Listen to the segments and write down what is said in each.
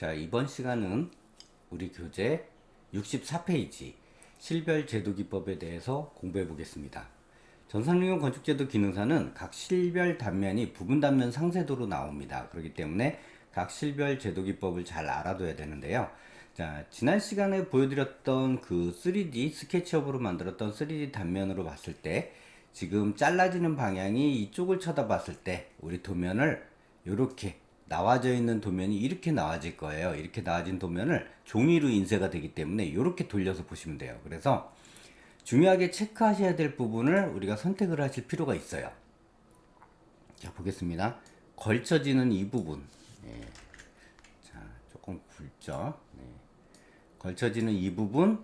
자, 이번 시간은 우리 교재 64페이지 실별 제도 기법에 대해서 공부해 보겠습니다. 전산응용 건축제도 기능사는 각 실별 단면이 부분 단면 상세도로 나옵니다. 그렇기 때문에 각 실별 제도 기법을 잘 알아둬야 되는데요. 자, 지난 시간에 보여드렸던 그 3D 스케치업으로 만들었던 3D 단면으로 봤을 때 지금 잘라지는 방향이 이쪽을 쳐다봤을 때 우리 도면을 이렇게 나와져 있는 도면이 이렇게 나와질 거예요. 이렇게 나와진 도면을 종이로 인쇄가 되기 때문에 이렇게 돌려서 보시면 돼요. 그래서 중요하게 체크하셔야 될 부분을 우리가 선택을 하실 필요가 있어요. 자, 보겠습니다. 걸쳐지는 이 부분. 예. 자, 조금 굵죠. 네. 걸쳐지는 이 부분,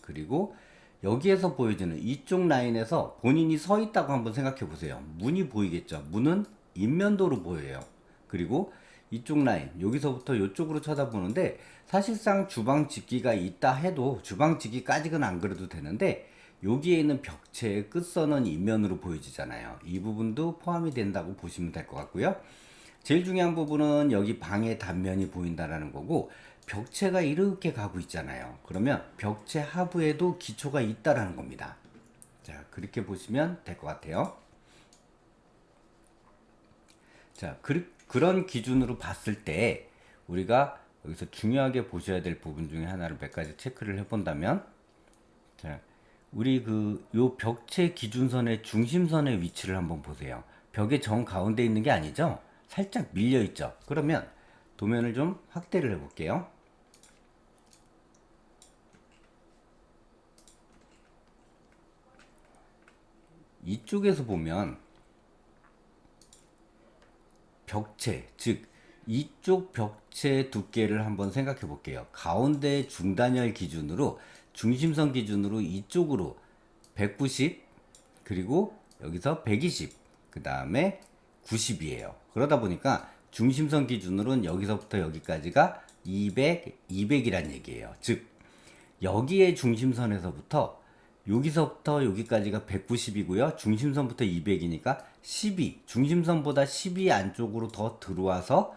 그리고 여기에서 보여지는 이쪽 라인에서 본인이 서 있다고 한번 생각해 보세요. 문이 보이겠죠. 문은 인면도로 보여요. 그리고 이쪽 라인, 여기서부터 이쪽으로 쳐다보는데 사실상 주방 집기가 있다 해도 주방 집기까지는 안 그래도 되는데 여기에 있는 벽체의 끝선은 인면으로 보여지잖아요. 이 부분도 포함이 된다고 보시면 될 것 같고요. 제일 중요한 부분은 여기 방의 단면이 보인다라는 거고, 벽체가 이렇게 가고 있잖아요. 그러면 벽체 하부에도 기초가 있다라는 겁니다. 자, 그렇게 보시면 될 것 같아요. 자, 그런 기준으로 봤을 때 우리가 여기서 중요하게 보셔야 될 부분 중에 하나를 몇 가지 체크를 해본다면, 자, 우리 요 벽체 기준선의 중심선의 위치를 한번 보세요. 벽의 정 가운데 있는 게 아니죠? 살짝 밀려 있죠? 그러면 도면을 좀 확대를 해볼게요. 이쪽에서 보면 벽체, 즉 이쪽 벽체 두께를 한번 생각해 볼게요. 가운데 중단열 기준으로, 중심선 기준으로 이쪽으로 190, 그리고 여기서 120, 그 다음에 90이에요. 그러다 보니까 중심선 기준으로는 여기서부터 여기까지가 200, 200이란 얘기예요. 즉 여기에 중심선에서부터 여기서부터 여기까지가 190이고요. 중심선부터 200이니까 12, 중심선보다 12 안쪽으로 더 들어와서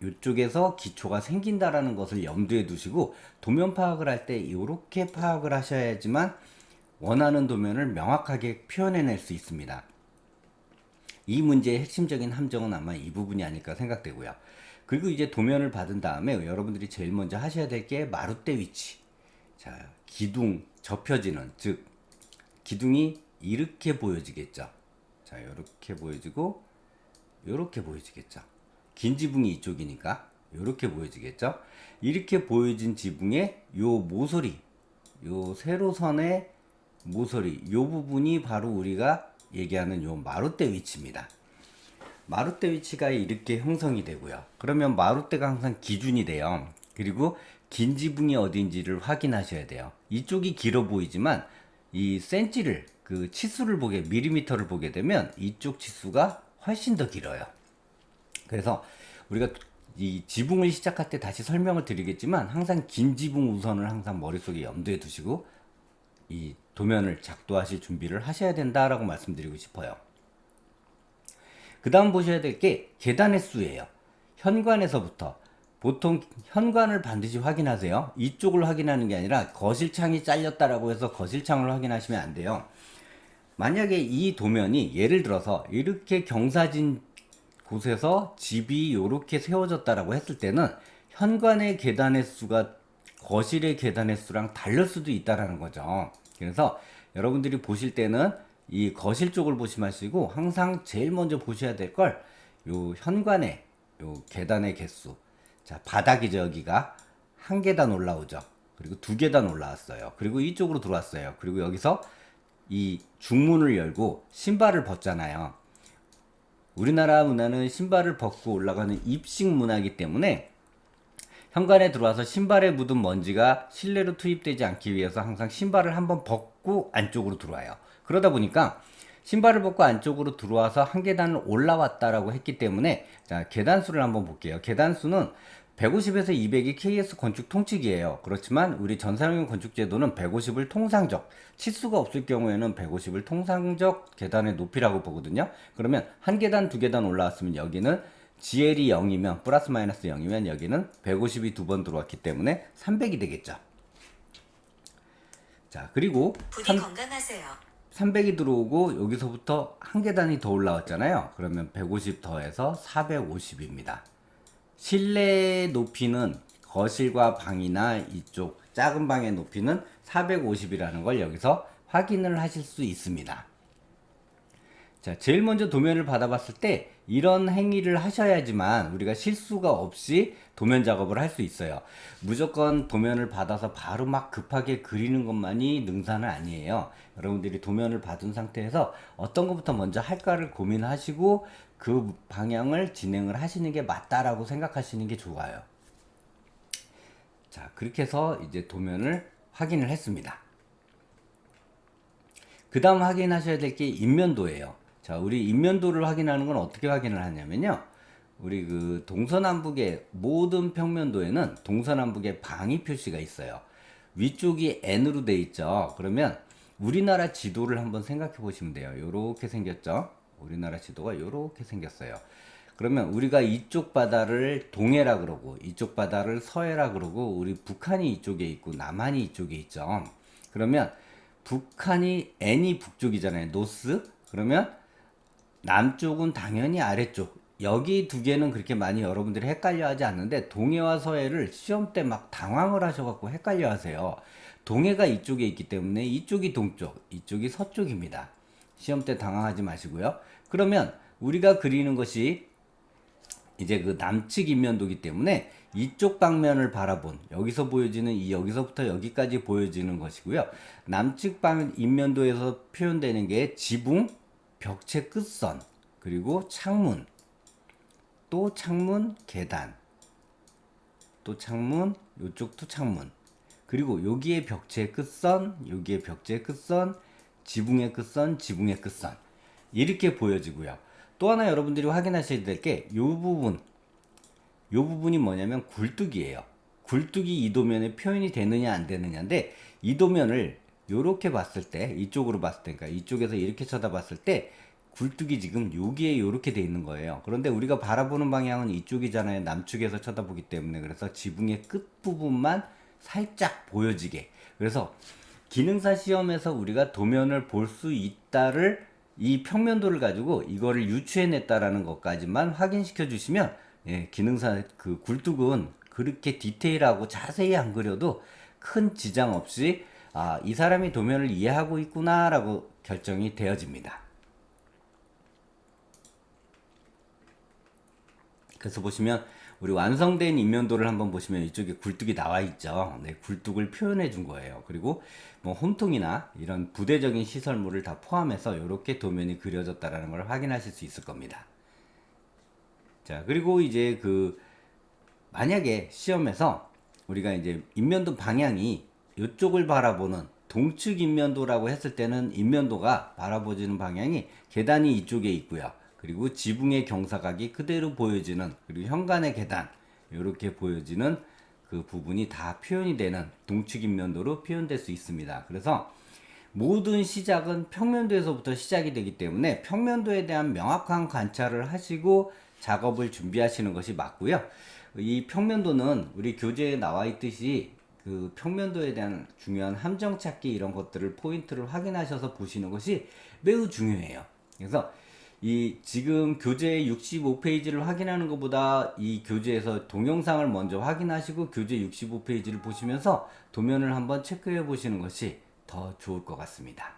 이쪽에서 기초가 생긴다라는 것을 염두에 두시고 도면 파악을 할 때 이렇게 파악을 하셔야지만 원하는 도면을 명확하게 표현해낼 수 있습니다. 이 문제의 핵심적인 함정은 아마 이 부분이 아닐까 생각되고요. 그리고 이제 도면을 받은 다음에 여러분들이 제일 먼저 하셔야 될 게 마룻대 위치. 자, 기둥 접혀지는, 즉 기둥이 이렇게 보여지겠죠. 자, 이렇게 보여지고 이렇게 보여지겠죠. 긴 지붕이 이쪽이니까 이렇게 보여지겠죠. 이렇게 보여진 지붕의 요 모서리, 요 세로선의 모서리, 요 부분이 바로 우리가 얘기하는 요 마룻대 위치입니다. 마룻대 위치가 이렇게 형성이 되고요. 그러면 마룻대가 항상 기준이 돼요. 그리고 긴 지붕이 어딘지를 확인하셔야 돼요. 이쪽이 길어 보이지만 이 센치를, 그 치수를 보게, 밀리미터를 보게 되면 이쪽 치수가 훨씬 더 길어요. 그래서 우리가 이 지붕을 시작할 때 다시 설명을 드리겠지만 항상 긴 지붕 우선을 항상 머릿속에 염두에 두시고 이 도면을 작도하실 준비를 하셔야 된다라고 말씀드리고 싶어요. 그 다음 보셔야 될 게 계단의 수예요. 현관에서부터, 보통 현관을 반드시 확인하세요. 이쪽을 확인하는 게 아니라 거실창이 잘렸다라고 해서 거실창을 확인하시면 안 돼요. 만약에 이 도면이 예를 들어서 이렇게 경사진 곳에서 집이 이렇게 세워졌다라고 했을 때는 현관의 계단의 수가 거실의 계단의 수랑 다를 수도 있다라는 거죠. 그래서 여러분들이 보실 때는 이 거실 쪽을 보시 마시고 항상 제일 먼저 보셔야 될 걸 요 현관의 요 계단의 개수. 자, 바닥이죠. 여기가 한 계단 올라오죠. 그리고 두 계단 올라왔어요. 그리고 이쪽으로 들어왔어요. 그리고 여기서 이 중문을 열고 신발을 벗잖아요. 우리나라 문화는 신발을 벗고 올라가는 입식 문화이기 때문에 현관에 들어와서 신발에 묻은 먼지가 실내로 투입되지 않기 위해서 항상 신발을 한번 벗고 안쪽으로 들어와요. 그러다 보니까 신발을 벗고 안쪽으로 들어와서 한 계단을 올라왔다라고 했기 때문에, 자, 계단수를 한번 볼게요. 계단수는 150에서 200이 KS 건축 통칙이에요. 그렇지만 우리 전산응용 건축제도는 150을 통상적, 치수가 없을 경우에는 150을 통상적 계단의 높이라고 보거든요. 그러면 한 계단, 두 계단 올라왔으면 여기는 GL이 0이면 플러스 마이너스 0이면 여기는 150이 두 번 들어왔기 때문에 300이 되겠죠. 자, 그리고 부디 건강하세요. 300이 들어오고 여기서부터 한 계단이 더 올라왔잖아요. 그러면 150 더해서 450입니다. 실내 높이는 거실과 방이나 이쪽 작은 방의 높이는 450이라는 걸 여기서 확인을 하실 수 있습니다. 자, 제일 먼저 도면을 받아봤을 때 이런 행위를 하셔야지만 우리가 실수가 없이 도면 작업을 할 수 있어요. 무조건 도면을 받아서 바로 막 급하게 그리는 것만이 능사는 아니에요. 여러분들이 도면을 받은 상태에서 어떤 것부터 먼저 할까를 고민하시고 그 방향을 진행을 하시는 게 맞다라고 생각하시는 게 좋아요. 자, 그렇게 해서 이제 도면을 확인을 했습니다. 그 다음 확인하셔야 될 게 인면도예요. 자, 우리 인면도를 확인하는 건 어떻게 확인을 하냐면요. 우리 그 동서남북의 모든 평면도에는 동서남북의 방위 표시가 있어요. 위쪽이 N으로 돼 있죠. 그러면 우리나라 지도를 한번 생각해 보시면 돼요. 요렇게 생겼죠. 우리나라 지도가 요렇게 생겼어요. 그러면 우리가 이쪽 바다를 동해라 그러고 이쪽 바다를 서해라 그러고 우리 북한이 이쪽에 있고 남한이 이쪽에 있죠. 그러면 북한이 N이 북쪽이잖아요. 노스. 그러면 남쪽은 당연히 아래쪽. 여기 두 개는 그렇게 많이 여러분들이 헷갈려 하지 않는데 동해와 서해를 시험 때 막 당황을 하셔갖고 헷갈려 하세요. 동해가 이쪽에 있기 때문에 이쪽이 동쪽, 이쪽이 서쪽입니다. 시험 때 당황하지 마시고요. 그러면 우리가 그리는 것이 이제 그 남측 인면도기 때문에 이쪽 방면을 바라본 여기서 보여지는 이 여기서부터 여기까지 보여지는 것이고요. 남측 방 인면도에서 표현되는 게 지붕, 벽체 끝선, 그리고 창문, 또 창문, 계단, 또 창문, 요쪽도 창문, 그리고 여기에 벽체 끝선, 여기에 벽체 끝선, 지붕의 끝선, 지붕의 끝선 이렇게 보여지고요. 또 하나 여러분들이 확인하셔야 될 게 요 부분이 뭐냐면 굴뚝이에요. 굴뚝이 이 도면에 표현이 되느냐 안 되느냐인데 이 도면을 요렇게 봤을 때 이쪽으로 봤을 때 그러니까 이쪽에서 이렇게 쳐다봤을 때 굴뚝이 지금 여기에 요렇게 돼 있는 거예요. 그런데 우리가 바라보는 방향은 이쪽이잖아요. 남쪽에서 쳐다보기 때문에. 그래서 지붕의 끝부분만 살짝 보여지게. 그래서 기능사 시험에서 우리가 도면을 볼 수 있다를 이 평면도를 가지고 이거를 유추해냈다라는 것까지만 확인시켜 주시면 예, 기능사 그 굴뚝은 그렇게 디테일하고 자세히 안 그려도 큰 지장 없이 아, 이 사람이 도면을 이해하고 있구나라고 결정이 되어집니다. 그래서 보시면 우리 완성된 인면도를 한번 보시면 이쪽에 굴뚝이 나와 있죠. 네, 굴뚝을 표현해 준 거예요. 그리고 뭐 홈통이나 이런 부대적인 시설물을 다 포함해서 이렇게 도면이 그려졌다라는 걸 확인하실 수 있을 겁니다. 자, 그리고 이제 그 만약에 시험에서 우리가 이제 인면도 방향이 이쪽을 바라보는 동측 인면도라고 했을 때는 인면도가 바라보지는 방향이 계단이 이쪽에 있고요. 그리고 지붕의 경사각이 그대로 보여지는 그리고 현관의 계단 이렇게 보여지는 그 부분이 다 표현이 되는 동측 인면도로 표현될 수 있습니다. 그래서 모든 시작은 평면도에서부터 시작이 되기 때문에 평면도에 대한 명확한 관찰을 하시고 작업을 준비하시는 것이 맞고요. 이 평면도는 우리 교재에 나와 있듯이 그 평면도에 대한 중요한 함정 찾기 이런 것들을 포인트를 확인하셔서 보시는 것이 매우 중요해요. 그래서 이 지금 교재 65페이지를 확인하는 것보다 이 교재에서 동영상을 먼저 확인하시고 교재 65페이지를 보시면서 도면을 한번 체크해 보시는 것이 더 좋을 것 같습니다.